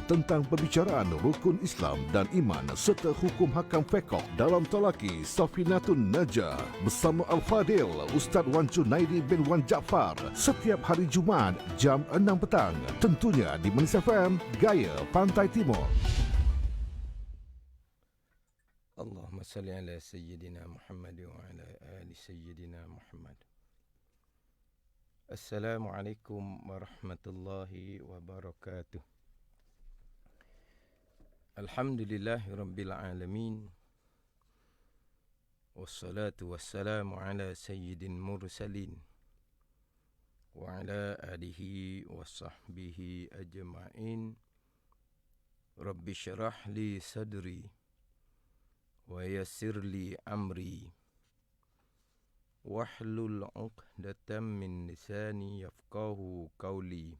tentang pembicaraan rukun Islam dan iman serta hukum hakam fiqh dalam talaki Safinatun Najah bersama Al-Fadil Ustaz Wan Junaidi bin Wan Jaafar setiap hari Jumaat jam 6 petang, tentunya di Manis FM, Gaya Pantai Timur. Allahumma salli ala Sayyidina Muhammad wa ala ali Sayyidina Muhammad. Assalamualaikum warahmatullahi wabarakatuh. Alhamdulillahi rabbil alamin. Wassalatu wassalamu ala sayyidin mursalin wa ala alihi wa sahbihi ajma'in. Rabbi syarah li sadri wa yassir li amri wahlul 'uqdatam min lisani yafqahu qawli.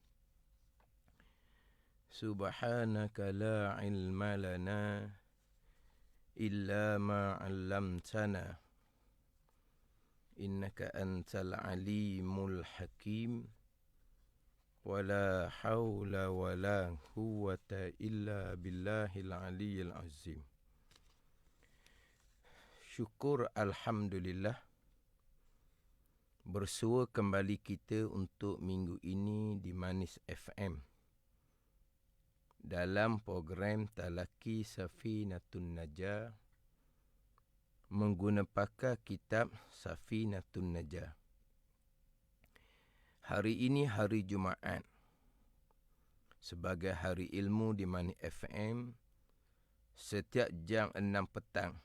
Subhanaka la ilma lana illa ma 'allamtana innaka antal alimul hakim wala haula wala quwwata illa billahil aliyyil azim. Syukur alhamdulillah, bersua kembali kita untuk minggu ini di Manis FM dalam program Talaki Safinatun Najah menggunakan kitab Safinatun Najah. Hari ini hari Jumaat, sebagai hari ilmu di Manis FM, setiap jam 6 petang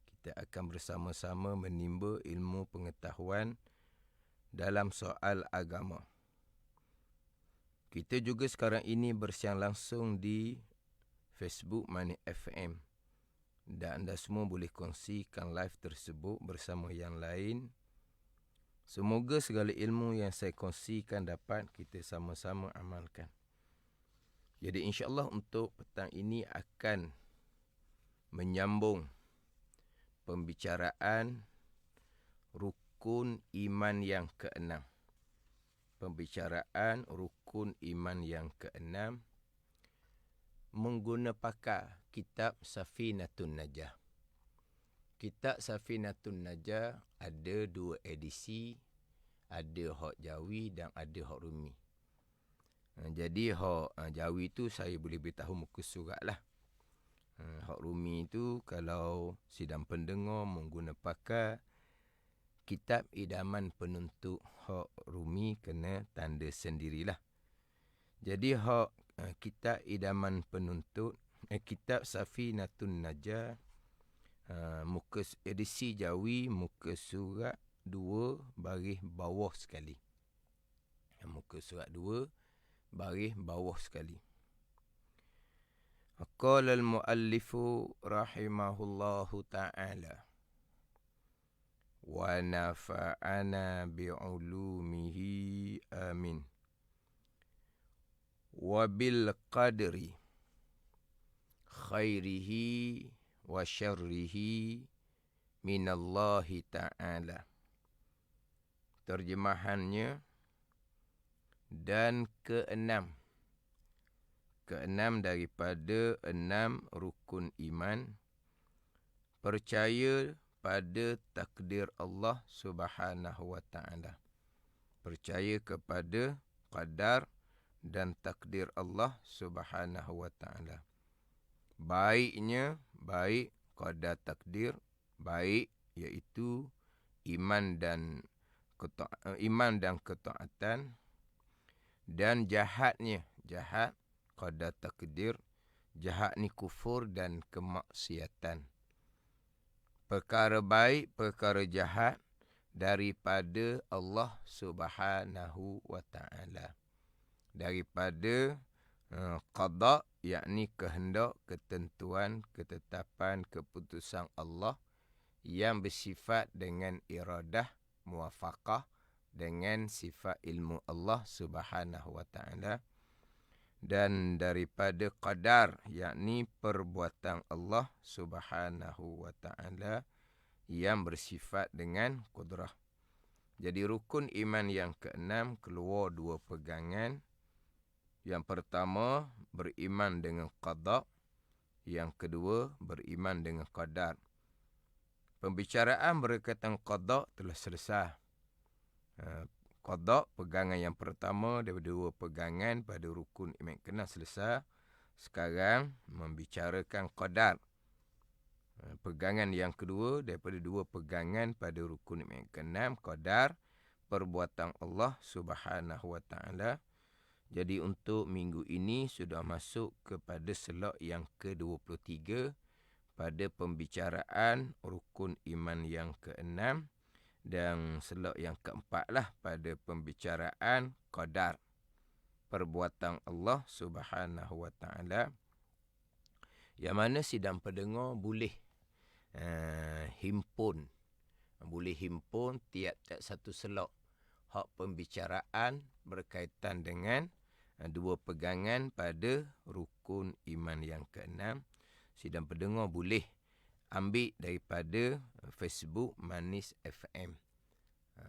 kita akan bersama-sama menimba ilmu pengetahuan dalam soal agama. Kita juga sekarang ini bersiar langsung di Facebook Manis FM dan anda semua boleh kongsikan live tersebut bersama yang lain. Semoga segala ilmu yang saya kongsikan dapat kita sama-sama amalkan. Jadi insya-Allah untuk petang ini akan menyambung pembicaraan rukun iman yang ke-6. Pembicaraan rukun iman yang ke-6 menggunakan kitab Safinatun Najah. Kitab Safinatun Najah ada 2 edisi, ada hak Jawi dan ada hak Rumi. Jadi hak Jawi tu saya boleh beritahu muka surat lah. Hak Rumi tu kalau sidang pendengar menggunakan kitab idaman penuntut hak Rumi kena tanda sendirilah. Jadi hak kitab idaman penuntut, kitab Safinatun Najah, muka edisi Jawi, muka surat 2 baris bawah sekali. Muka surat 2 baris bawah sekali. Qala al-muallifu rahimahullahu ta'ala wa nafa'ana bi'ulumihi amin. Wa bil qadri khairihi wa syarrihi minallahi ta'ala. Terjemahannya, dan keenam daripada 6 rukun iman, percaya pada takdir Allah Subhanahu wa ta'ala. Percaya kepada qadar dan takdir Allah Subhanahu wa ta'ala. Baiknya, baik qadar takdir, baik iaitu iman dan ketaatan, dan jahatnya, jahat qadar takdir, jahat ni kufur dan kemaksiatan. Perkara baik, perkara jahat daripada Allah Subhanahu wa ta'ala. Daripada qada, yakni kehendak, ketentuan, ketetapan, keputusan Allah yang bersifat dengan iradah, muwafaqah dengan sifat ilmu Allah Subhanahu wa ta'ala. Dan daripada qadar, yakni perbuatan Allah Subhanahu wa ta'ala yang bersifat dengan kudrah. Jadi rukun iman yang ke-6 keluar 2 pegangan, Yang pertama, beriman dengan qada. Yang kedua, beriman dengan qadar. Pembicaraan berkaitan qada telah selesai. Qada, pegangan yang pertama daripada dua pegangan pada rukun iman keenam selesai. Sekarang membicarakan qadar. Pegangan yang kedua daripada dua pegangan pada rukun iman keenam, qadar, perbuatan Allah Subhanahu Wa Taala. Jadi untuk minggu ini sudah masuk kepada slot yang ke-23 pada pembicaraan rukun iman yang keenam, dan slot yang keempat lah pada pembicaraan qadar, perbuatan Allah Subhanahu Wa Taala. Yang mana sidang pendengar boleh himpun tiap-tiap satu slot hak pembicaraan berkaitan dengan dua pegangan pada rukun iman yang keenam. Sidang pendengar boleh ambil daripada Facebook Manis FM.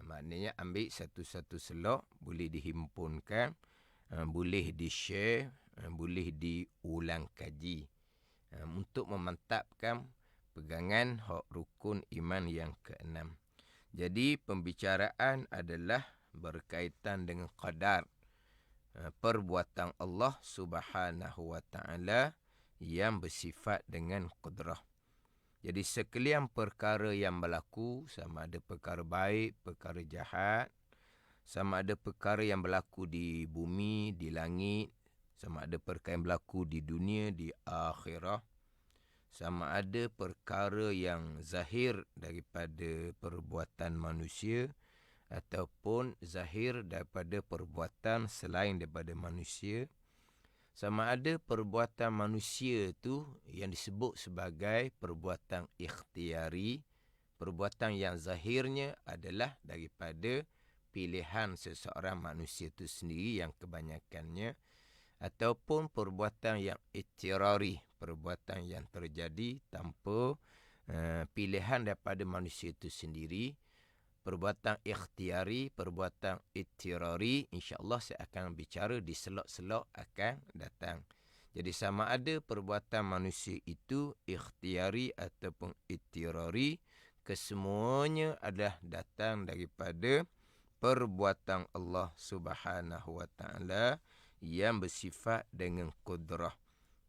Maknanya ambil satu-satu slot, boleh dihimpunkan, boleh di-share, boleh diulang kaji untuk memantapkan pegangan hak rukun iman yang keenam. Jadi pembicaraan adalah berkaitan dengan qadar, perbuatan Allah Subhanahu Wa Taala yang bersifat dengan qudrah. Jadi sekalian perkara yang berlaku, sama ada perkara baik, perkara jahat, sama ada perkara yang berlaku di bumi, di langit, sama ada perkara yang berlaku di dunia, di akhirah, sama ada perkara yang zahir daripada perbuatan manusia ataupun zahir daripada perbuatan selain daripada manusia, sama ada perbuatan manusia tu yang disebut sebagai perbuatan ikhtiari, perbuatan yang zahirnya adalah daripada pilihan seseorang manusia itu sendiri yang kebanyakannya, ataupun perbuatan yang ittirari, perbuatan yang terjadi tanpa pilihan daripada manusia itu sendiri. Perbuatan ikhtiari, perbuatan ittirari, insya-Allah saya akan bicara di slot-slot akan datang. Jadi sama ada perbuatan manusia itu ikhtiari ataupun ittirari, kesemuanya adalah datang daripada perbuatan Allah Subhanahu Wa Taala yang bersifat dengan qudrah.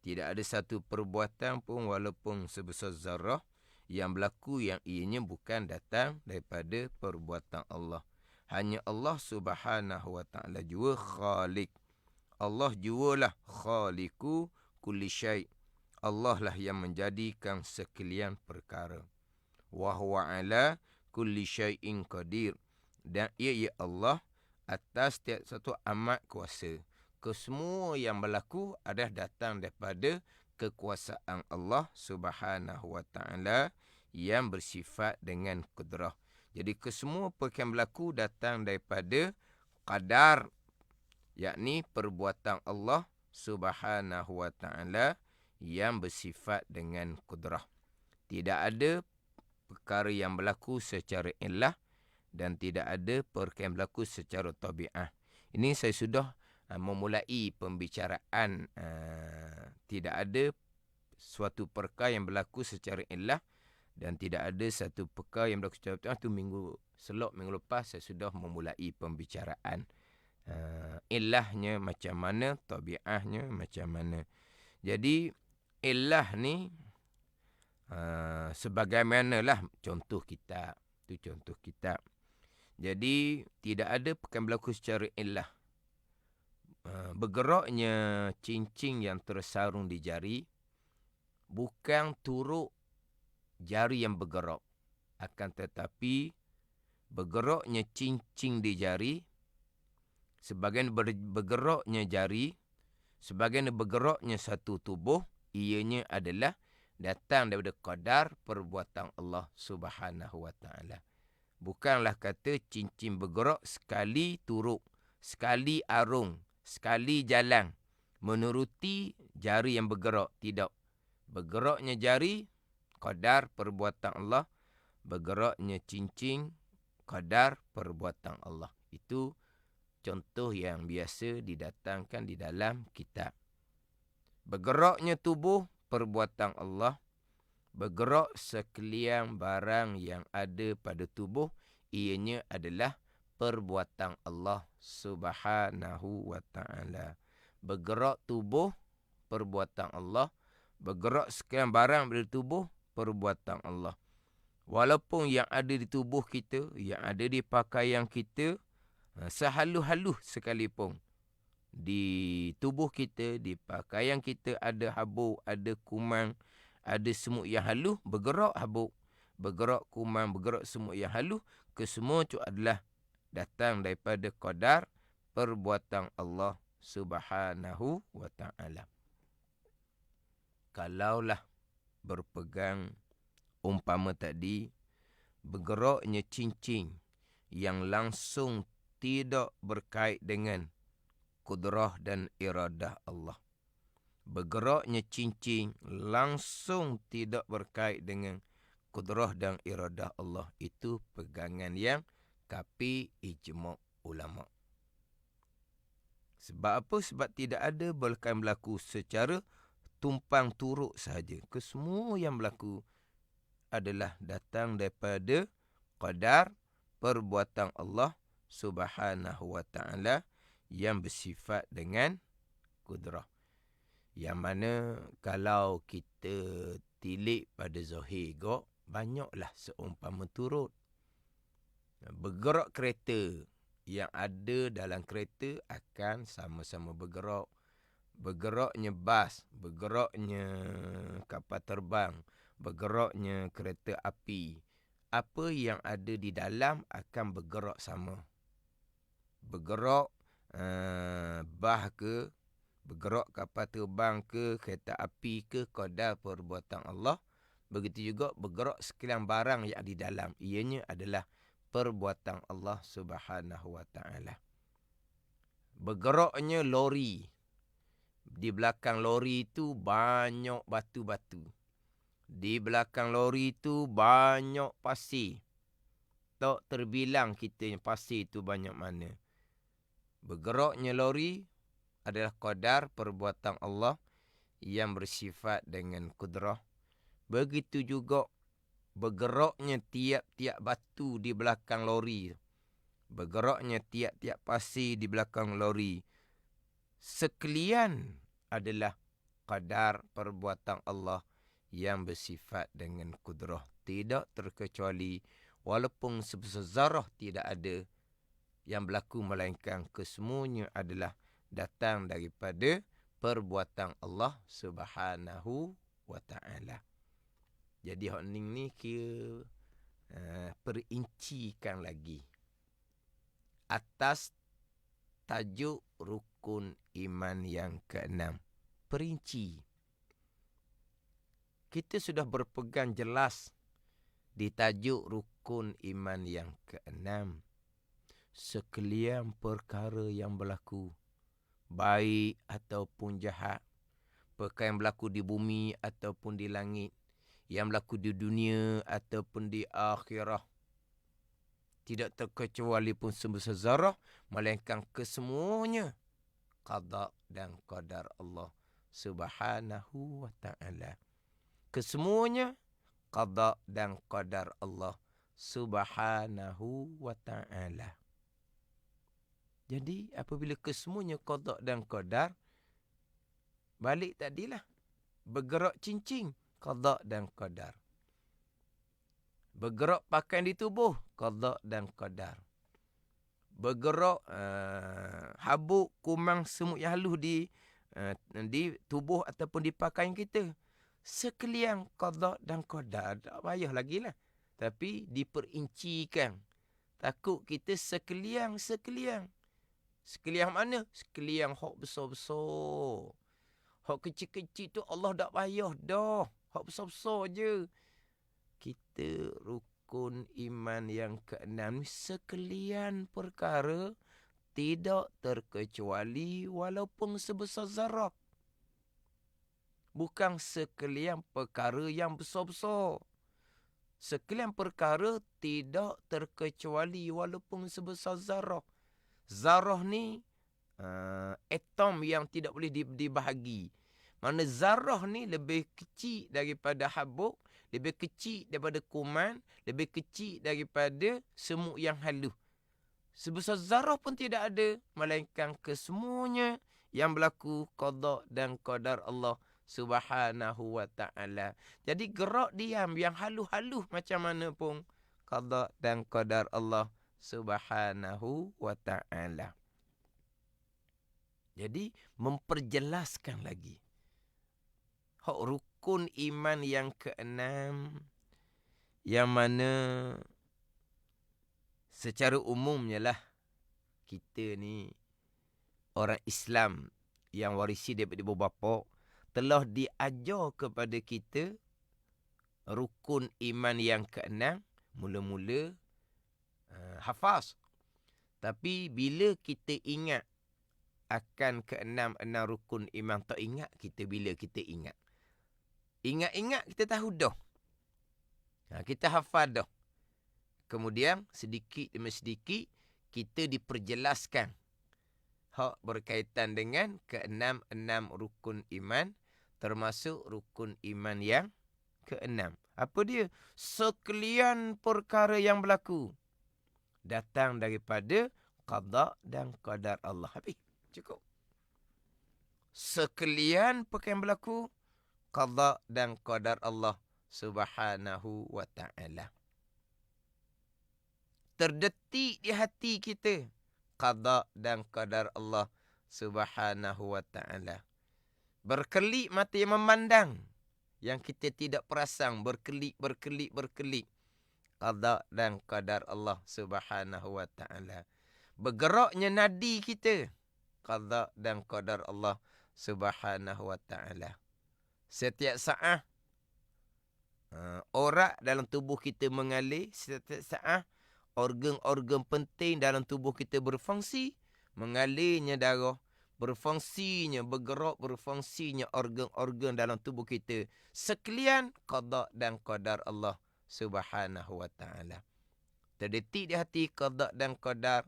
Tidak ada satu perbuatan pun walaupun sebesar zarah yang berlaku yang ianya bukan datang daripada perbuatan Allah. Hanya Allah Subhanahu Wa Taala jua khalik. Allah jualah khaliku kulli syai'. Allah lah yang menjadikan sekalian perkara. Wa huwa ala kulli syai'in qadir. Dan ia Allah atas setiap satu amat kuasa. Kesemua yang berlaku adalah datang daripada kekuasaan Allah Subhanahu Wa Taala yang bersifat dengan qudrah. Jadi kesemua perkara yang berlaku datang daripada qadar, yakni perbuatan Allah Subhanahu Wa Taala yang bersifat dengan qudrah. Tidak ada perkara yang berlaku secara illah dan tidak ada perkara yang berlaku secara tabi'ah. Ini saya sudah memulai pembicaraan. Tidak ada suatu perkara yang berlaku secara illah dan tidak ada satu perkara yang berlaku secara tabi'ah. Itu minggu lepas saya sudah memulai pembicaraan. Illahnya macam mana, tabi'ahnya macam mana. Jadi illah ni sebagaimanalah contoh kitab. Itu contoh kitab. Jadi tidak ada perkara berlaku secara illah. Bergeraknya cincin yang tersarung di jari bukan turut jari yang bergerak, akan tetapi bergeraknya cincin di jari, sebagian bergeraknya jari, sebagian bergeraknya satu tubuh, ianya adalah datang daripada qadar perbuatan Allah Subhanahu Wa Taala. Bukanlah kata cincin bergerak sekali turut, sekali arung, sekali jalan menuruti jari yang bergerak. Tidak. Bergeraknya jari, qadar perbuatan Allah. Bergeraknya cincin, qadar perbuatan Allah. Itu Contoh yang biasa didatangkan di dalam kitab. Bergeraknya tubuh, perbuatan Allah. Bergerak sekalian barang yang ada pada tubuh, ianya adalah perbuatan Allah Subhanahu wa ta'ala. Bergerak tubuh, perbuatan Allah. Bergerak sekalian barang pada tubuh, perbuatan Allah. Walaupun yang ada di tubuh kita, yang ada di pakaian kita, sehalus-halus sekalipun, di tubuh kita, di pakaian kita ada habuk, ada kuman, ada semut yang halus, bergerak habuk, bergerak kuman, bergerak semut yang halus, kesemua itu adalah datang daripada qadar perbuatan Allah Subhanahu wa ta'ala. Kalaulah berpegang umpama tadi, bergeraknya cincin yang langsung tidak berkait dengan kudrah dan iradah Allah. Bergeraknya cincin langsung tidak berkait dengan kudrah dan iradah Allah. Itu pegangan yang kapi ijma' ulama'. Sebab apa? Sebab tidak ada bahkan berlaku secara tumpang turuk sahaja. Kesemua yang berlaku adalah datang daripada qadar perbuatan Allah Subhanahu wa ta'ala yang bersifat dengan kudrah. Yang mana kalau kita tilik pada zahir gok, banyaklah seumpama turut. Bergerak kereta, yang ada dalam kereta akan sama-sama bergerak. Bergeraknya bas, bergeraknya kapal terbang, bergeraknya kereta api. Apa yang ada di dalam akan bergerak sama. Bergerak bah ke, bergerak kapal terbang ke, kereta api ke, qadar perbuatan Allah. Begitu juga bergerak sekalian barang yang di dalam. Ianya adalah perbuatan Allah Subhanahu wa ta'ala. Bergeraknya lori. Di belakang lori itu banyak batu-batu. Di belakang lori itu banyak pasir. Tak terbilang kita pasir itu banyak mana. Bergeraknya lori adalah qadar perbuatan Allah yang bersifat dengan kudrah. Begitu juga bergeraknya tiap-tiap batu di belakang lori. Bergeraknya tiap-tiap pasir di belakang lori. Sekalian adalah qadar perbuatan Allah yang bersifat dengan kudrah. Tidak terkecuali, walaupun sebesar zarah tidak ada yang berlaku, melainkan kesemuanya adalah datang daripada perbuatan Allah Subhanahu wa ta'ala. Jadi hak ni kira perincikan lagi atas tajuk rukun iman yang ke-6. Perinci. Kita sudah berpegang jelas di tajuk rukun iman yang ke-6. Sekalian perkara yang berlaku, baik ataupun jahat, perkara yang berlaku di bumi ataupun di langit, yang berlaku di dunia ataupun di akhirah, tidak terkecuali pun sebesar zarah, melainkan kesemuanya qada dan qadar Allah Subhanahu wa ta'ala. Kesemuanya qada dan qadar Allah Subhanahu wa ta'ala. Jadi apabila kesemuanya qada dan qadar, balik tadilah bergerak cincin, qada dan qadar. Bergerak pakaian di tubuh, qada dan qadar. Bergerak habuk, kumang, semut yang halus di tubuh ataupun di pakaian kita, sekalian qada dan qadar. Tak payah lagi lah. Tapi diperincikan. Takut kita sekalian. Sekalian mana? Sekalian hak besar-besar. Hak kecil-kecil tu Allah tak payah dah. Hak besar-besar je. Kita rukun iman yang ke-6 sekalian perkara tidak terkecuali walaupun sebesar zarah. Bukan sekalian perkara yang besar-besar. Sekalian perkara tidak terkecuali walaupun sebesar zarah. Zarah ni atom yang tidak boleh dibahagi. Mana zarah ni lebih kecil daripada habuk, lebih kecil daripada kuman, lebih kecil daripada semut yang halus. Sebesar zarah pun tidak ada, melainkan kesemuanya yang berlaku qada dan qadar Allah Subhanahu wa ta'ala. Jadi gerak diam yang halus-halus macam mana pun qada dan qadar Allah Subhanahu wa ta'ala. Jadi memperjelaskan lagi hak rukun iman yang keenam, yang mana secara umumnya lah kita ni orang Islam yang warisi daripada ibu bapa telah diajar kepada kita rukun iman yang keenam, mula-mula hafaz. Tapi bila kita ingat akan keenam-enam rukun iman, tak ingat kita bila kita ingat. Ingat-ingat kita tahu dah. Kita hafal dah. Kemudian sedikit demi sedikit kita diperjelaskan hak berkaitan dengan keenam-enam rukun iman, termasuk rukun iman yang keenam. Apa dia? Sekalian perkara yang berlaku datang daripada qada dan qadar Allah. Habis. Cukup. Sekalian perkara yang berlaku qada dan qadar Allah Subhanahu wa ta'ala. Terdetik di hati kita qada dan qadar Allah Subhanahu wa ta'ala. Berkelip mata yang memandang, yang kita tidak perasan, berkelip qada dan qadar Allah Subhanahu wa ta'ala. Bergeraknya nadi kita qada dan qadar Allah Subhanahu wa ta'ala. Setiap saat orak dalam tubuh kita mengalir, setiap saat organ-organ penting dalam tubuh kita berfungsi, mengalirnya darah, berfungsinya, bergerak berfungsinya organ-organ dalam tubuh kita. Sekalian qada dan qadar Allah Subhanahu wa ta'ala. Terdetik di hati qada dan qadar,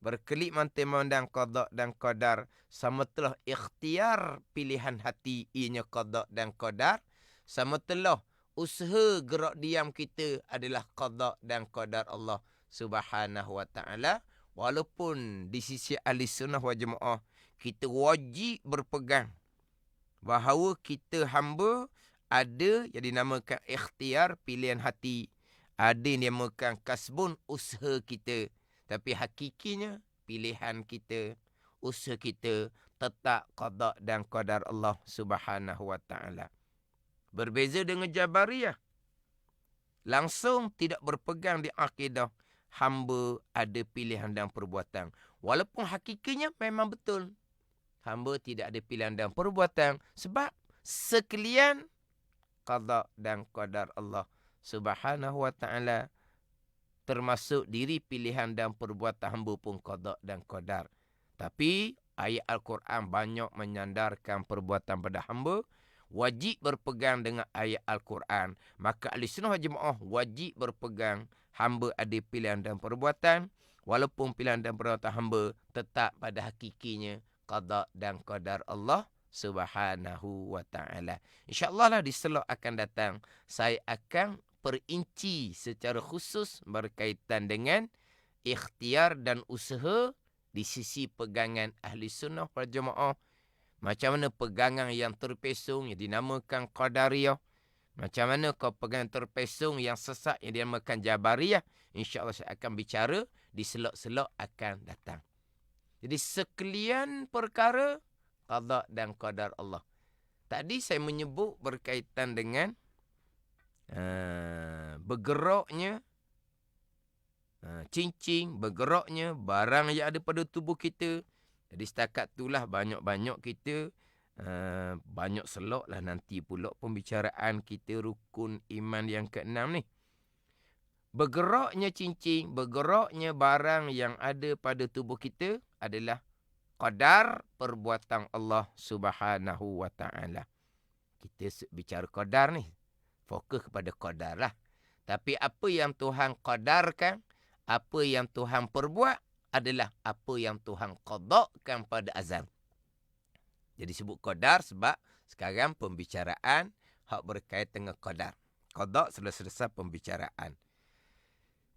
berkelip mata memandang qada dan qadar, sama telah ikhtiar pilihan hati ianya qada dan qadar, sama telah usaha gerak diam kita adalah qada dan qadar Allah Subhanahu wa ta'ala. Walaupun di sisi ahli sunnah wal jamaah kita wajib berpegang bahawa kita hamba ada yang dinamakan ikhtiar pilihan hati, ada yang dinamakan kasbun usaha kita. Tapi hakikinya pilihan kita, usaha kita tetap qada dan qadar Allah Subhanahu wa ta'ala. Berbeza dengan Jabariyah, langsung tidak berpegang di akidah hamba ada pilihan dan perbuatan. Walaupun hakikinya memang betul hamba tidak ada pilihan dan perbuatan, sebab sekalian qada dan qadar Allah Subhanahu wa ta'ala, termasuk diri pilihan dan perbuatan hamba pun qada dan qadar. Tapi ayat Al-Quran banyak menyandarkan perbuatan pada hamba, wajib berpegang dengan ayat Al-Quran. Maka ahli sunnah wal jamaah wajib berpegang hamba ada pilihan dan perbuatan, walaupun pilihan dan perbuatan hamba tetap pada hakikinya qada dan qadar Allah Subhanahu wa ta'ala. InsyaAllah lah di slot akan datang saya akan perinci secara khusus berkaitan dengan ikhtiar dan usaha di sisi pegangan ahli sunnah wal jamaah. Macam mana pegangan yang terpesong yang dinamakan Qadariyah, macam mana kau pegangan terpesong yang sesat yang dinamakan Jabariyah. InsyaAllah saya akan bicara di selok-selok akan datang. Jadi sekalian perkara qada dan qadar Allah. Tadi saya menyebut berkaitan dengan bergeraknya cincin, bergeraknya barang yang ada pada tubuh kita. Jadi setakat itulah banyak-banyak kita banyak selok lah nanti pula pembicaraan kita rukun iman yang keenam ni. Bergeraknya cincin, bergeraknya barang yang ada pada tubuh kita adalah qadar perbuatan Allah Subhanahu wa ta'ala. Kita bicara qadar ni, fokus kepada qadar lah. Tapi apa yang Tuhan qadarkan, apa yang Tuhan perbuat adalah apa yang Tuhan qadakkan pada azal. Jadi sebut qadar sebab sekarang pembicaraan hak berkaitan dengan qadar. Qadak sudah selesai pembicaraan.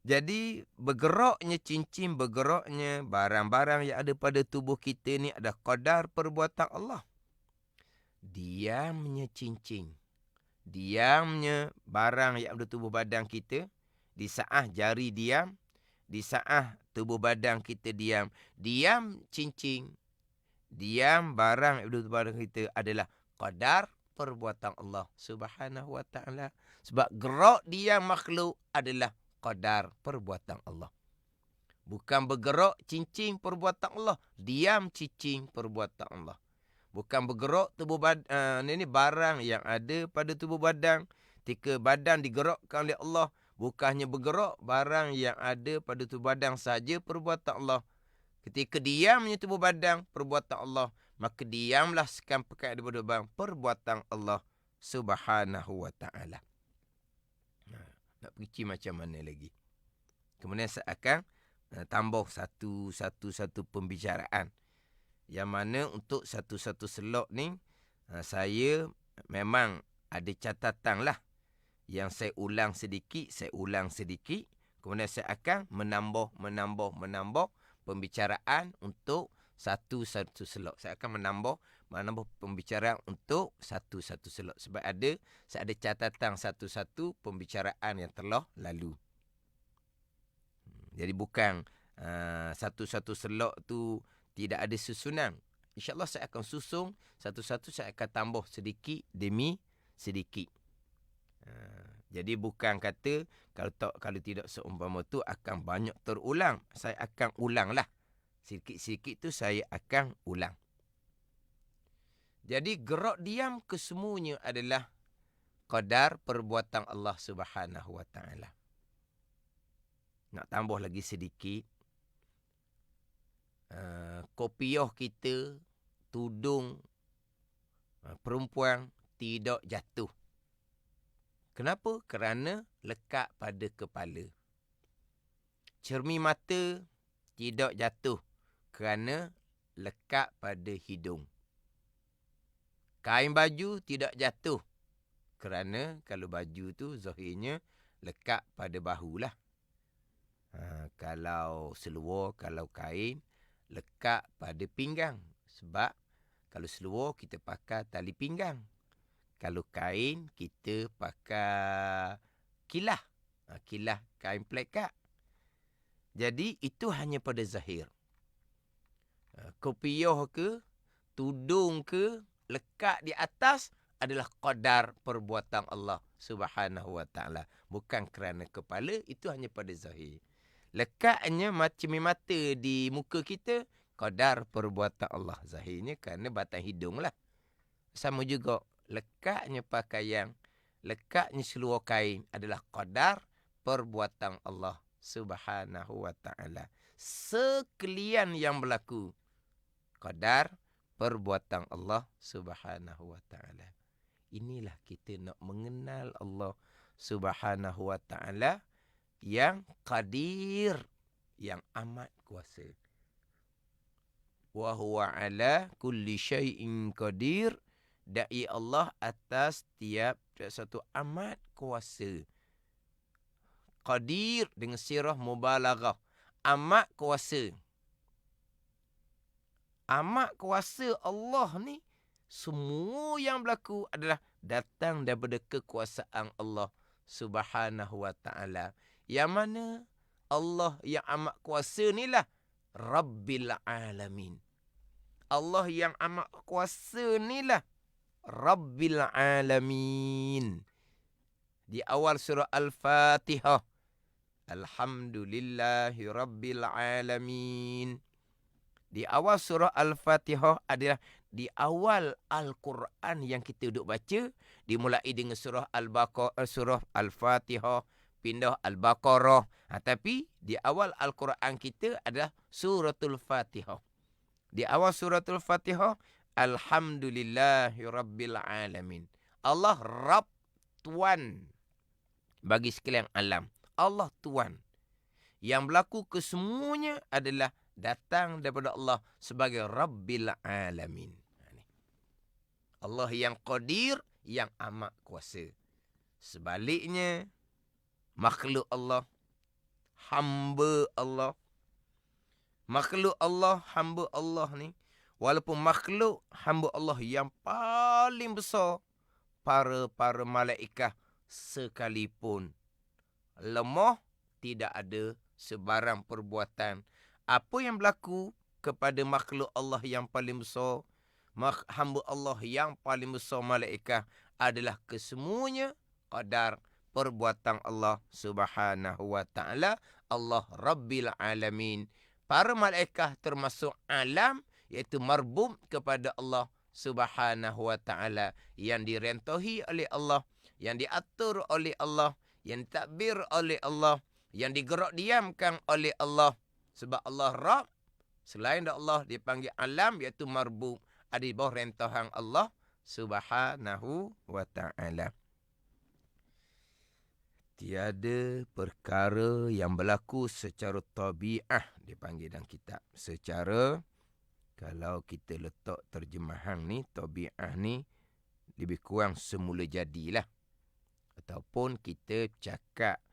Jadi bergeraknya cincin, bergeraknya barang-barang yang ada pada tubuh kita ni ada qadar perbuatan Allah. Diamnya cincin, diamnya barang yang ada tubuh badan kita, di saat jari diam, di saat tubuh badan kita diam, diam cincin, diam barang yang ada tubuh badan kita adalah qadar perbuatan Allah Subhanahu wa taala. Sebab gerak diam makhluk adalah qadar perbuatan Allah. Bukan bergerak cincin perbuatan Allah, diam cincin perbuatan Allah. Bukan bergerak tubuh badan ini barang yang ada pada tubuh badan. Ketika badan digerakkan oleh Allah, bukannya bergerak barang yang ada pada tubuh badan saja perbuatan Allah. Ketika diamnya tubuh badan perbuatan Allah, maka diamlah sekan pekat daripada barang perbuatan Allah Subhanahu wa taala. Nak pergi macam mana lagi? Kemudian saya akan tambah satu pembicaraan. Yang mana untuk satu-satu slot ni, saya memang ada catatan lah. Yang saya ulang sedikit. Kemudian saya akan menambah pembicaraan untuk satu-satu slot. Saya akan menambah pembicaraan untuk satu-satu slot. Sebab saya ada catatan satu-satu pembicaraan yang telah lalu. Jadi bukan satu-satu slot tu tidak ada susunan. InsyaAllah saya akan susung satu-satu, saya akan tambah sedikit demi sedikit. Jadi bukan kata kalau tidak seumpama tu akan banyak terulang. Saya akan ulang lah. Sikit-sikit tu saya akan ulang. Jadi gerak diam kesemuanya adalah qadar perbuatan Allah Subhanahu wa taala. Nak tambah lagi sedikit. Kopiah kita, tudung perempuan tidak jatuh. Kenapa? Kerana lekat pada kepala. Cermin mata tidak jatuh kerana lekat pada hidung. Kain baju tidak jatuh kerana kalau baju tu zahirnya lekat pada bahu lah. Kalau seluar, kalau kain lekat pada pinggang. Sebab kalau seluar kita pakai tali pinggang. Kalau kain kita pakai kilah. Kilah kain plekat. Jadi itu hanya pada zahir. Kopiah ke, tudung ke, lekat di atas adalah qadar perbuatan Allah Subhanahu wa taala. Bukan kerana kepala, itu hanya pada zahir. Lekatnya macam mata di muka kita, qadar perbuatan Allah. Zahirnya kerana batang hidung lah. Sama juga lekatnya pakaian, lekatnya seluar kain adalah qadar perbuatan Allah Subhanahu wa taala. Sekalian yang berlaku qadar perbuatan Allah Subhanahu wa taala. Inilah kita nak mengenal Allah Subhanahu wa taala yang qadir, yang amat kuasa. Wa huwa ala kulli syai'in qadir. Dai Allah atas tiap satu amat kuasa. Qadir dengan sirah mubalaghah. Amat kuasa. Amat kuasa Allah ni, semua yang berlaku adalah datang daripada kekuasaan Allah Subhanahu wa taala. Yang mana Allah yang amat kuasa ni lah Rabbil Alamin. Allah yang amat kuasa ni lah Rabbil Alamin. Di awal surah Al-Fatihah, Alhamdulillahi Rabbil Alamin. Di awal surah Al-Fatihah adalah di awal Al-Quran yang kita duduk baca. Dimulai dengan surah Al-Baqarah, surah Al-Fatihah, pindah Al-Baqarah. Tapi di awal Al-Quran kita adalah suratul Fatihah. Di awal suratul Fatihah, Alhamdulillahi Rabbil Alamin. Allah Rabb, Tuan bagi sekalian alam. Allah Tuan. Yang berlaku kesemuanya adalah datang daripada Allah sebagai Rabbil Alamin. Allah yang qadir, yang amat kuasa. Sebaliknya, makhluk Allah, hamba Allah. Makhluk Allah, hamba Allah ni, walaupun makhluk hamba Allah yang paling besar, para malaikat sekalipun lemah, tidak ada sebarang perbuatan apa yang berlaku kepada makhluk Allah yang paling besar, hamba Allah yang paling besar malaikat, adalah kesemuanya qadar perbuatan Allah Subhanahu wa taala, Allah Rabbil Alamin. Para malaikat termasuk alam, iaitu marbum kepada Allah Subhanahu wa taala, yang direntohi oleh Allah, yang diatur oleh Allah, yang ditakbir oleh Allah, yang digerak diamkan oleh Allah. Sebab Allah Rabb, selain Allah dipanggil alam, iaitu marbum, ada di bawah rentohan Allah Subhanahu wa ta'ala. Tiada perkara yang berlaku secara tabiah, dipanggil dalam kitab. Secara, kalau kita letak terjemahan ni, tabiah ni lebih kurang semula jadilah. Ataupun kita cakap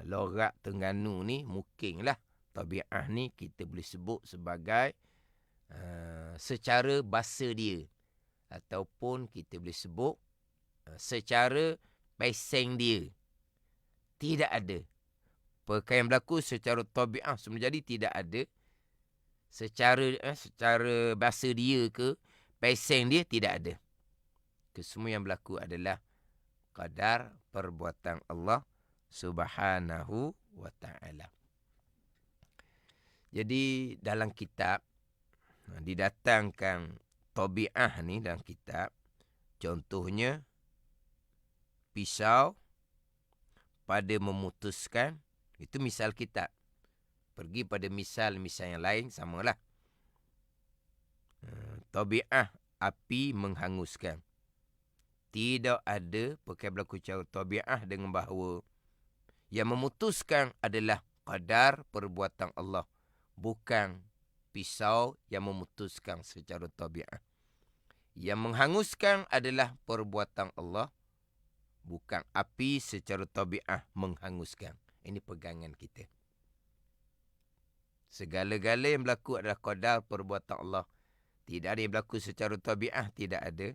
logat Terengganu ni, mungkinlah tabiah ni kita boleh sebut sebagai secara bahasa dia, ataupun kita boleh sebut secara peseng dia. Tidak ada perkara yang berlaku secara tabiah semula jadi, tidak ada. Secara bahasa dia ke peseng dia, tidak ada. Kesemua yang berlaku adalah qadar perbuatan Allah Subhanahu wa ta'ala. Jadi dalam kitab didatangkan tabiah ni dalam kitab. Contohnya, pisau pada memutuskan, itu misal kitab. Pergi pada misal yang lain, samalah. Tabiah api menghanguskan. Tidak ada perkara berlaku secara tabiah dengan bahawa yang memutuskan adalah qadar perbuatan Allah, bukan pisau yang memutuskan secara tabiah. Yang menghanguskan adalah perbuatan Allah, bukan api secara tabiah menghanguskan. Ini pegangan kita. Segala-gala yang berlaku adalah qadar perbuatan Allah. Tidak ada yang berlaku secara tabiah, tidak ada.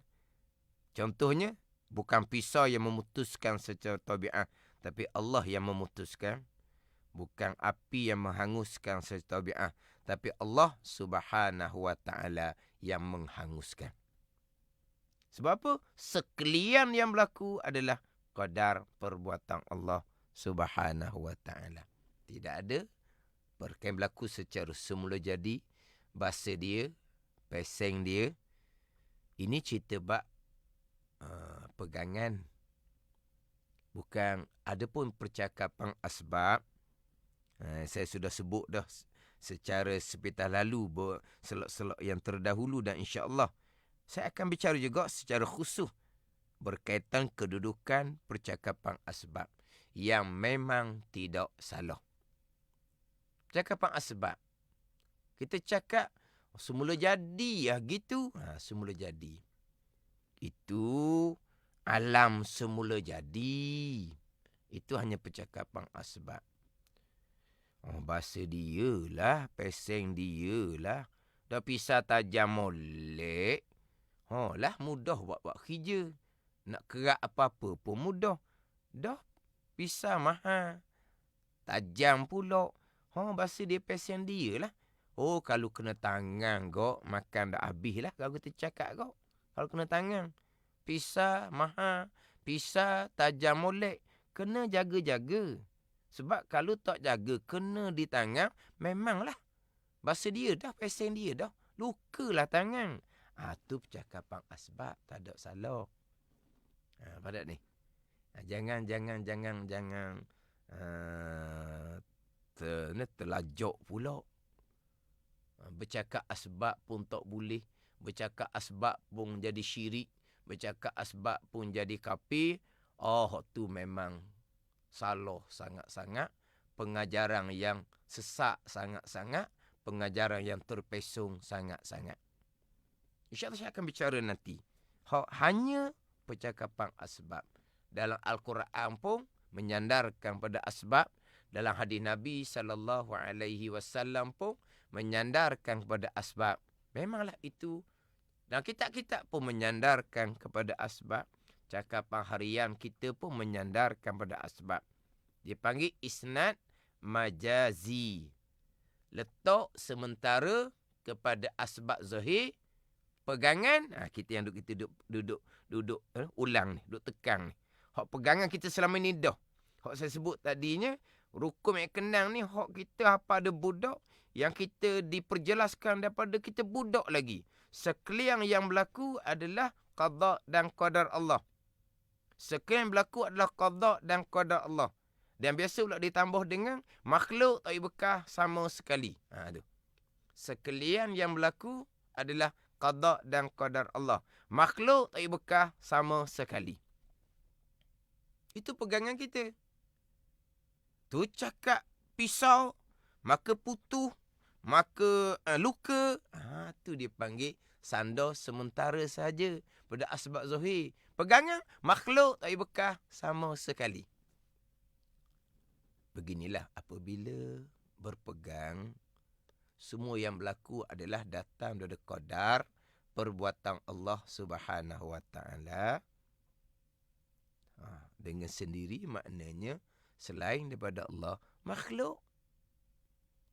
Contohnya, bukan pisau yang memutuskan secara tabiah, tapi Allah yang memutuskan. Bukan api yang menghanguskan secara tabiah, tapi Allah Subhanahu wa ta'ala yang menghanguskan. Sebab apa? Sekalian yang berlaku adalah qadar perbuatan Allah Subhanahu wa ta'ala. Tidak ada perkara yang berlaku secara semula jadi, bahasa dia, peseng dia. Ini cerita bab pegangan. Bukan ada pun percakapan asbab. Saya sudah sebut dah secara sepintas lalu selok-selok yang terdahulu, dan insya-Allah saya akan bicara juga secara khusus berkaitan kedudukan percakapan asbab yang memang tidak salah. Percakapan asbab, kita cakap semula jadi gitu. Semula jadi. Itu alam semula jadi. Itu hanya percakapan asbab. Bahasa dia lah, peseng dia lah. Dah pisah tajam molek. Lah mudah buat kerja. Nak kerak apa-apa pun mudah. Dah pisah mahal. Tajam pula. Bahasa dia peseng dia lah. Kalau kena tangan kok, makan dah habis lah kalau kita cakap kok. Kalau kena tangan. Pisah mahal. Pisah tajam molek. Kena jaga-jaga. Sebab kalau tak jaga, kena di tangan, memanglah. Bahasa dia dah, peseng dia dah. Lukalah tangan. Tu percakapan asbab. Tak ada salah. Pada ni. Jangan terlajak pula. Bercakap asbab pun tak boleh. Bercakap asbab pun jadi syirik. Bercakap asbab pun jadi kafir. Tu memang salah sangat-sangat. Pengajaran yang sesak sangat-sangat. pengajaran yang terpesong sangat-sangat. InsyaAllah saya akan bicara nanti. Hanya percakapan asbab. Dalam Al-Quran pun menyandarkan pada asbab. Dalam hadis Nabi SAW pun menyandarkan kepada asbab. Memanglah itu. Dan kitab-kitab pun menyandarkan kepada asbab. Cakapan harian kita pun menyandarkan pada asbab. Dipanggil isnad majazi. Letak sementara kepada asbab zahir. Pegangan, kita yang duduk ulang ni, duduk tekang ni. Hak pegangan kita selama ni dah. Hak saya sebut tadinya, rukun yang kenang ni, hak kita apa ada budak, yang kita diperjelaskan daripada kita budak lagi. Sekalian yang berlaku adalah qada dan qadar Allah. Sekalian yang berlaku adalah qada dan qadar Allah. Dan biasa pula ditambah dengan makhluk tak bekah sama sekali. Tu. Sekalian yang berlaku adalah qada dan qadar Allah. Makhluk tak bekah sama sekali. Itu pegangan kita. Tu cakap pisau, maka putuh, maka luka. Tu dia panggil sandar sementara saja pada asbab zahir. Pegangan makhluk tak bekah sama sekali. Beginilah apabila berpegang, semua yang berlaku adalah datang dari qadar perbuatan Allah Subhanahu Wa Taala. Dengan sendiri maknanya selain daripada Allah, makhluk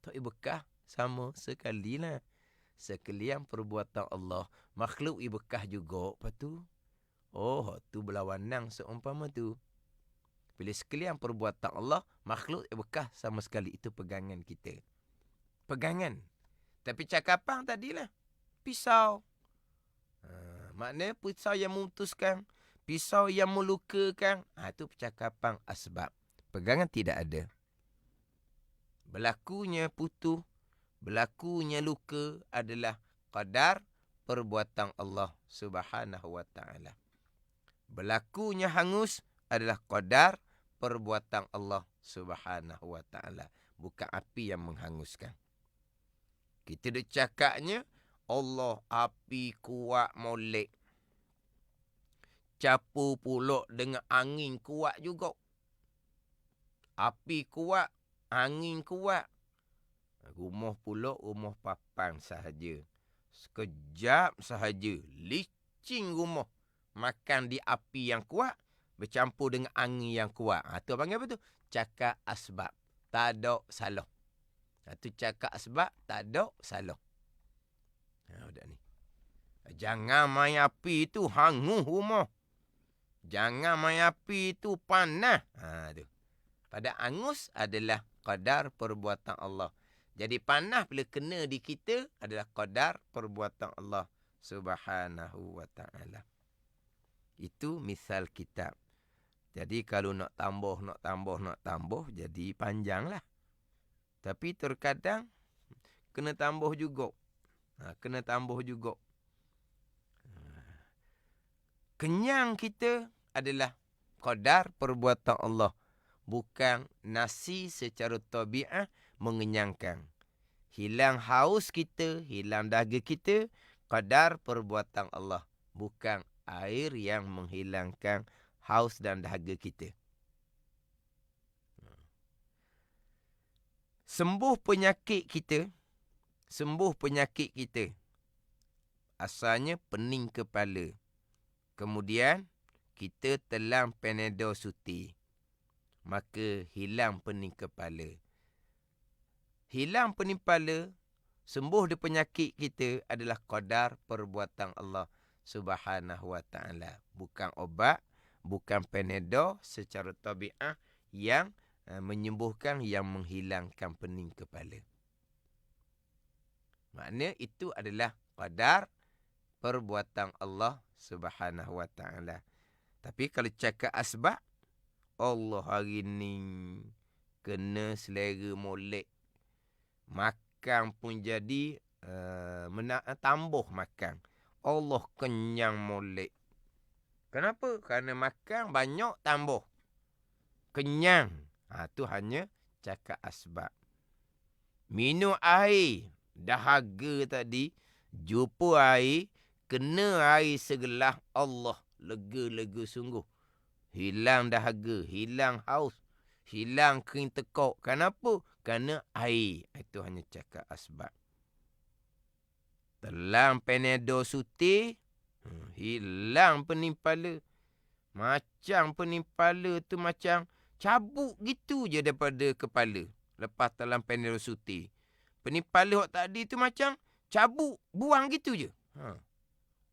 tak bekah sama sekali lah. Sekalian perbuatan Allah, makhluk bekah juga. Lepas tu, tu berlawanan seumpama tu. Bila sekalian perbuatan Allah, makhluk bekah sama sekali. Itu pegangan kita. Pegangan. Tapi cakapan tadilah. Pisau. Maknanya pisau yang memutuskan. Pisau yang melukakan. Itu percakapan asbab. Pegangan tidak ada. Berlakunya putuh. Berlakunya luka adalah qadar perbuatan Allah Subhanahu Wa Taala. Berlakunya hangus adalah qadar perbuatan Allah Subhanahu Wa Taala. Bukan api yang menghanguskan. Kita dah cakapnya, Allah api kuat molek. Capu pulak dengan angin kuat juga. Api kuat, angin kuat. Rumah pulak, rumah papan sahaja. Sekejap sahaja. Licin rumah. Makan di api yang kuat, bercampur dengan angin yang kuat. Itu panggil apa tu? Cakap asbab. Tak ada salah. Itu cakap asbab, tak ada salah. Udah ni. Jangan main api tu hangus rumah. Jangan main api tu panas. Tu. Pada angus adalah qadar perbuatan Allah. Jadi panas bila kena di kita adalah qadar perbuatan Allah Subhanahu Wa Taala. Itu misal kitab. Jadi kalau nak tambah, jadi panjanglah. Tapi terkadang kena tambah juga. Kena tambah juga. Kenyang kita adalah qadar perbuatan Allah. Bukan nasi secara tabiat mengenyangkan. Hilang haus kita, hilang dahaga kita, qadar perbuatan Allah. Bukan air yang menghilangkan haus dan dahaga kita. Sembuh penyakit kita. Asalnya pening kepala. Kemudian kita telan Panadol Suti. Maka hilang pening kepala. Hilang pening kepala, sembuh di penyakit kita adalah qadar perbuatan Allah Subhanahu Wa Taala. Bukan obat, bukan Panadol secara tabiat yang menyembuhkan, yang menghilangkan pening kepala. Maknanya itu adalah qadar perbuatan Allah Subhanahu Wa Taala. Tapi kalau cakap asbab, Allah hari ni kena selera molek. Makan pun jadi tambah makan. Allah kenyang molek. Kenapa? Kerana makan banyak tambah. Kenyang. Itu hanya cakap asbab. Minum air Dahaga tadi, jumpa air, kena air segelas, Allah, lega-lega sungguh. Hilang dahaga, hilang haus, hilang kering tekuk. Kenapa? Kerana air. Itu hanya cakap asbab. Telan Panadol Sutir, hilang penimpala. Macam penimpala tu macam cabut gitu je daripada kepala. Lepas telan Panadol Sutir. Penimpala hok tadi tu macam cabut, buang gitu je.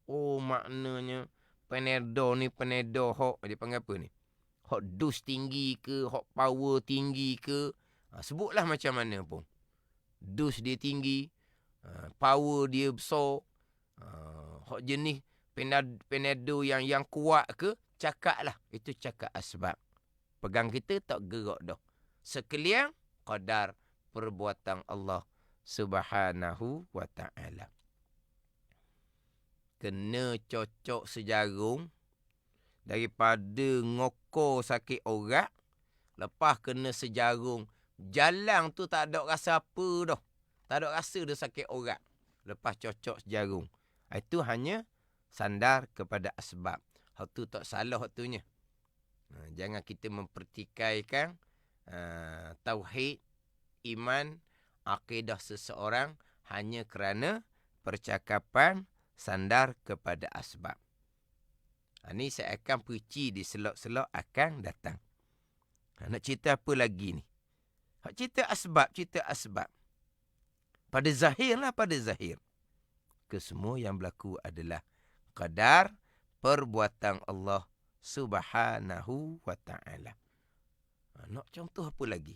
Oh, maknanya Panadol ni Panadol hok, dia panggil apa ni? Hok dos tinggi ke, hok power tinggi ke. Sebutlah macam mana pun. Dos dia tinggi, power dia besar. Hok jenis Panadol yang kuat ke, cakap lah. Itu cakap asbab. Pegang kita tak gerak dah. Sekalian qadar perbuatan Allah Subhanahu wa ta'ala. Kena cocok sejarum daripada ngokor sakit orat. Lepas kena sejarum, jalan tu tak ada rasa apa dah. Tak ada rasa dah sakit orat. Lepas cocok sejarum. Itu hanya sandar kepada asbab. Hak tu tak salah hak tunya. Jangan kita mempertikaikan tauhid, iman, akidah seseorang hanya kerana percakapan sandar kepada asbab. Ini saya akan perinci di selok-selok akan datang. Nak cerita apa lagi ni? Cerita asbab. Pada zahir lah, pada zahir. Kesemua yang berlaku adalah qadar perbuatan Allah Subhanahu wa ta'ala. Nak contoh apa lagi?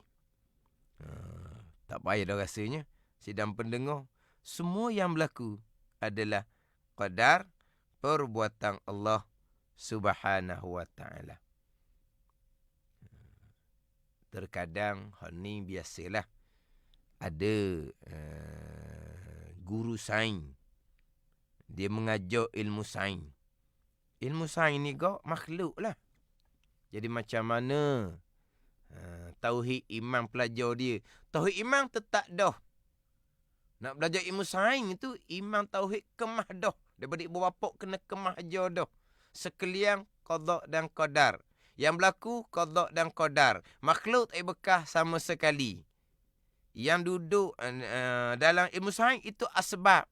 Tak payah dah rasanya. Sidang pendengar, semua yang berlaku adalah qadar perbuatan Allah Subhanahu wa ta'ala. Terkadang hal ni biasalah. Ada guru sains. Dia mengajar ilmu sains. Ilmu sains ni kok makhluk lah. Jadi macam mana tauhid iman pelajar dia? Tauhid iman tetap dah. Nak belajar ilmu sains itu, iman tauhid kemah dah. Daripada ibu bapa kena kemah aja dah. Sekalian qada dan qadar. Yang berlaku qada dan qadar. Makhluk tak bekah sama sekali. Yang duduk dalam ilmu sains itu asbab.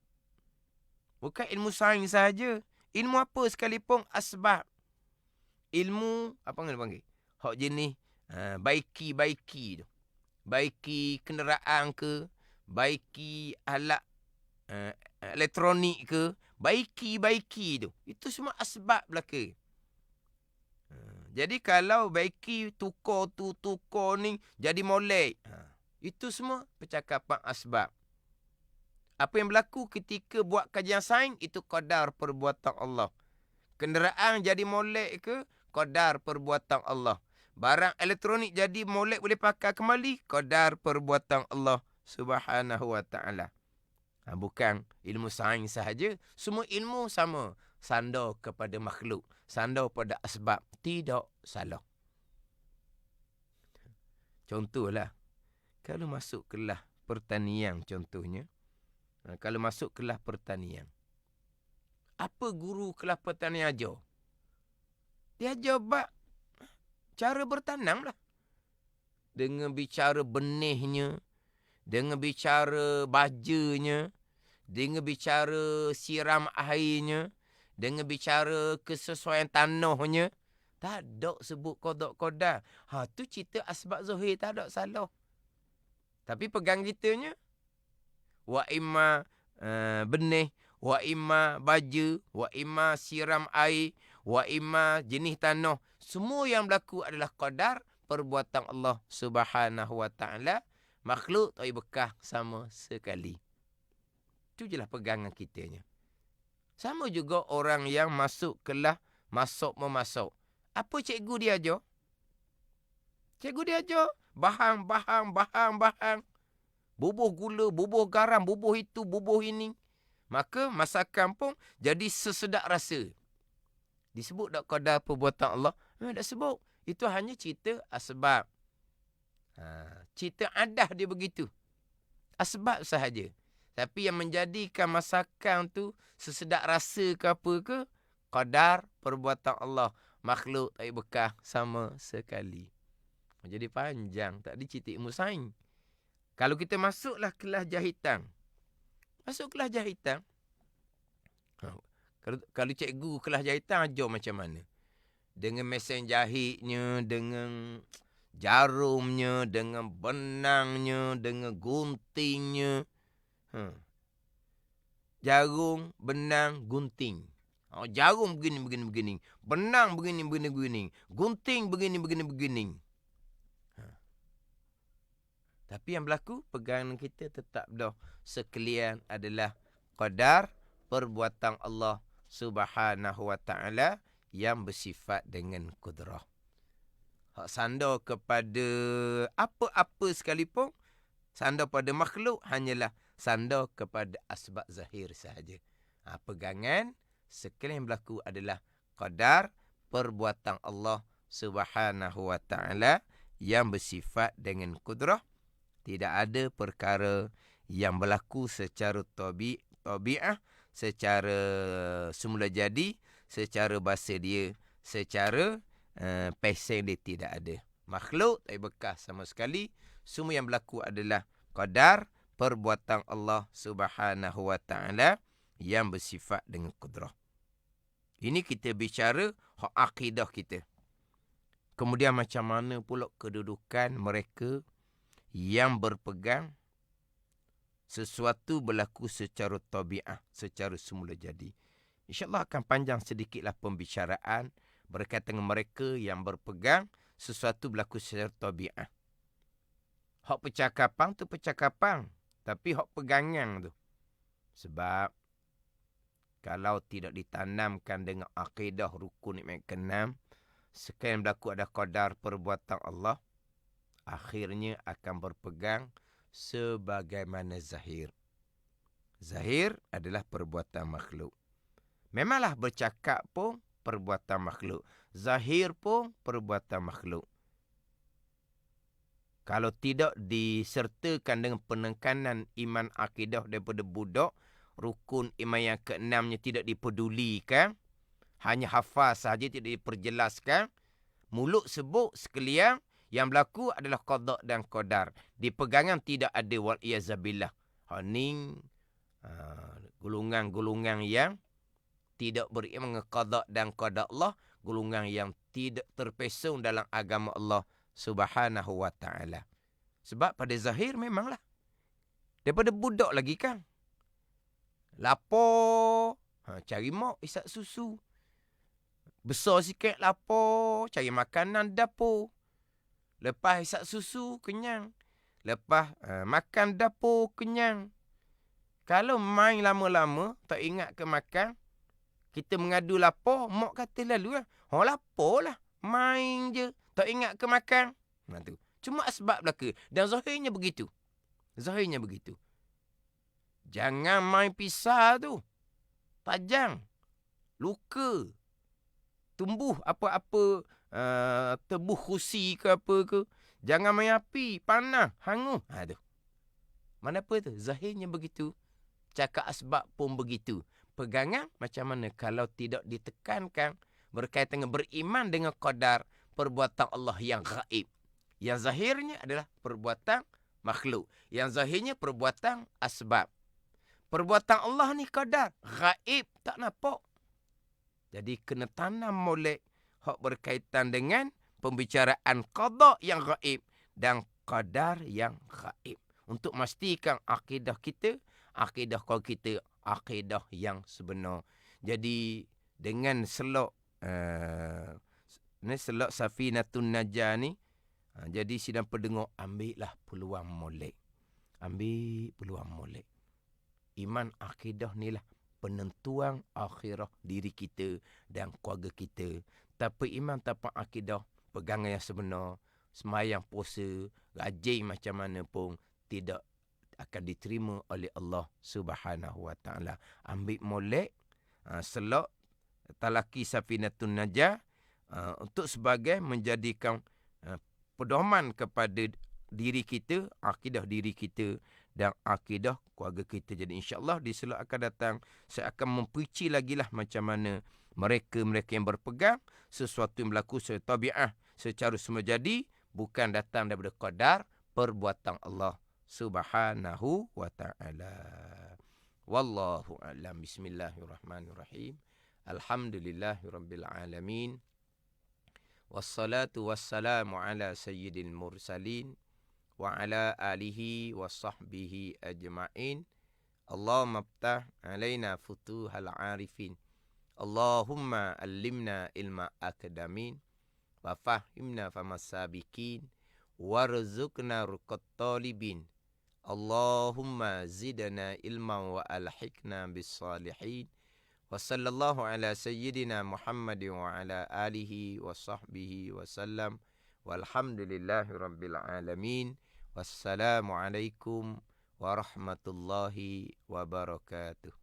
Bukan ilmu sains sahaja. Ilmu apa sekalipun asbab. Ilmu, apa yang dia panggil? Hak jenis baiki tu. Baiki kenderaan ke, baiki alat elektronik ke, baiki tu. Itu semua asbab belaka. Jadi kalau baiki tukar tu, tukar ni, jadi molek. Itu semua percakapan asbab. Apa yang berlaku ketika buat kajian sains, itu qadar perbuatan Allah. Kenderaan jadi molek ke, qadar perbuatan Allah. Barang elektronik jadi molek boleh pakai kembali, qadar perbuatan Allah Subhanahu wa ta'ala. Bukan ilmu sains sahaja, semua ilmu sama. Sandar kepada makhluk, sandar pada asbab. Tidak salah. Contohlah, kalau masuk kelas pertanian contohnya, kalau masuk kelas pertanian, apa guru kelas pertanian ajar? Dia ajar bab cara bertanam lah. Dengan bicara benihnya, dengan bicara bajanya, dengan bicara siram airnya, dengan bicara kesesuaian tanahnya. Tak ada sebut qada. Tu cerita asbab zahir, tak ada salah. Tapi pegang kitanya, wa imma benih, wa imma baju, wa imma siram air, wa imma jenis tanah. Semua yang berlaku adalah qadar perbuatan Allah Subhanahu wa ta'ala. Makhluk tak bekah sama sekali. Itu je lah pegangan kitanya. Sama juga orang yang masuk kelas masak-memasak. Apa cikgu dia ajar? Cikgu dia ajar bahan. Bubuh gula, bubuh garam, bubuh itu, bubuh ini. Maka masakan pun jadi sesedap rasa. Disebut tak qadar perbuatan Allah? Tak sebut. Itu hanya cerita asbab. Cerita adah dia begitu. Asbab sahaja. Tapi yang menjadikan masakan tu sesedap rasa ke apa ke, qadar perbuatan Allah. Makhluk tak ada bekah sama sekali. Jadi panjang, tak ada cerita ilmu sains. Kalau kita masuklah kelas jahitan. Masuk kelas jahitan. Kalau cikgu kelas jahitan ajar macam mana? Dengan mesin jahitnya, dengan jarumnya, dengan benangnya, dengan guntingnya. Jarum, benang, gunting. Jarum begini. Benang begini. Gunting begini. Tapi yang berlaku, pegangan kita tetap dah sekalian adalah qadar perbuatan Allah Subhanahu wa ta'ala yang bersifat dengan kudrah. Hak sandar kepada apa-apa sekalipun, sandar pada makhluk hanyalah sandar kepada asbab zahir sahaja. Pegangan sekalian yang berlaku adalah qadar perbuatan Allah Subhanahu wa ta'ala yang bersifat dengan kudrah. Tidak ada perkara yang berlaku secara tabi'ah, secara semula jadi, secara bahasa dia, secara pesen dia tidak ada. Makhluk tak ada bekas sama sekali. Semua yang berlaku adalah qadar perbuatan Allah Subhanahu wa ta'ala yang bersifat dengan kudrah. Ini kita bicara hak akidah kita. Kemudian macam mana pula kedudukan mereka yang berpegang sesuatu berlaku secara tabi'ah, secara semula jadi. InsyaAllah akan panjang sedikitlah pembicaraan berkaitan dengan mereka yang berpegang sesuatu berlaku secara tabi'ah. Hak percakapan tu percakapan, tapi hak pegangan tu. Sebab kalau tidak ditanamkan dengan akidah rukun iman ke-6, sekalian berlaku ada qadar perbuatan Allah, akhirnya akan berpegang sebagaimana zahir. Zahir adalah perbuatan makhluk. Memanglah bercakap pun perbuatan makhluk. Zahir pun perbuatan makhluk. Kalau tidak disertakan dengan penekanan iman akidah daripada budak, rukun iman yang ke-6-nya tidak dipedulikan, hanya hafal sahaja, tidak diperjelaskan, mulut sebut sekalian, yang berlaku adalah qada dan qadar. Di pegangan tidak ada wal-iyazabillah. Ini golongan-golongan yang tidak beriman dengan qada dan qadar Allah, golongan yang tidak terpesong dalam agama Allah Subhanahu wa ta'ala. Sebab pada zahir memanglah daripada budak lagi kan, lapar, cari mak isap susu. Besar sikit lapar, cari makanan dapur. Lepas isap susu, kenyang. Lepas makan dapur, kenyang. Kalau main lama-lama, tak ingat ke makan, kita mengadu lapar, mak kata lalu lah, lapar lah, main je, tak ingat ke makan. Tu. Cuma sebab belaka. Dan zahirnya begitu. Jangan main pisau tu. Tajam. Luka. Tumbuh apa-apa, tebuh kursi ke apa ke. Jangan main api, panas, hangus. Tu. Mana apa tu? Zahirnya begitu. Cakap asbab pun begitu. Pegangan macam mana kalau tidak ditekankan berkaitan dengan beriman dengan qadar perbuatan Allah yang gaib. Yang zahirnya adalah perbuatan makhluk. Yang zahirnya perbuatan asbab. Perbuatan Allah ni qadar, gaib, tak nampak. Jadi kena tanam molek hak berkaitan dengan pembicaraan qada yang gaib dan qadar yang gaib. Untuk memastikan akidah kita, akidah kau kita, akidah yang sebenar. Jadi dengan selok selok Safinatun Najah ni, jadi sidang pendengar, ambillah peluang molek. Iman akidah ni lah penentuan akhirah diri kita dan keluarga kita. Tapi iman tanpa akidah, pegangan yang sebenar, semayang puasa, rajin macam mana pun, tidak akan diterima oleh Allah Subhanahu wa ta'ala. Ambil molek selok talaki Safinatun Najah untuk sebagai menjadikan pedoman kepada diri kita, akidah diri kita dan akidah keluarga kita. Jadi insya-Allah di slot akan datang saya akan memperinci lagi lah macam mana mereka yang berpegang sesuatu yang berlaku secara tabiah, secara semula jadi, bukan datang daripada qadar perbuatan Allah Subhanahu wa taala. Wallahu a'lam. Bismillahirrahmanirrahim. Alhamdulillahirabbil alamin. Wassalatu wassalamu ala sayyidil mursalin wa ala alihi wa sahbihi ajma'in. Allahumma aftah alaina futuhal arifin. Allahumma allimna ilma akadamin wa fahimna famasabikin warzuqna ruqat talibin. Allahumma zidna ilman wa alhiqna bis salihin. Wa sallallahu ala sayyidina Muhammadin wa ala alihi wa sahbihi wa sallam. Walhamdulillahi rabbil alamin. Wassalamu alaikum warahmatullahi wabarakatuh.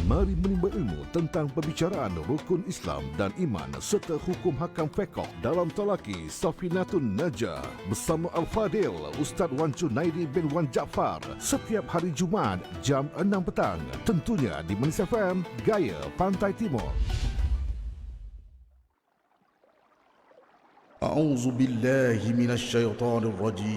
Mari menimba ilmu tentang perbicaraan rukun Islam dan iman serta hukum hakam fiqh dalam talaki Safinatun Najah bersama Al-Fadil Ustaz Wan Junaidi bin Wan Jaafar setiap hari Jumaat jam 6 petang. Tentunya di Manis FM, Gaya Pantai Timur. أعوذ بالله من الشيطان الرجيم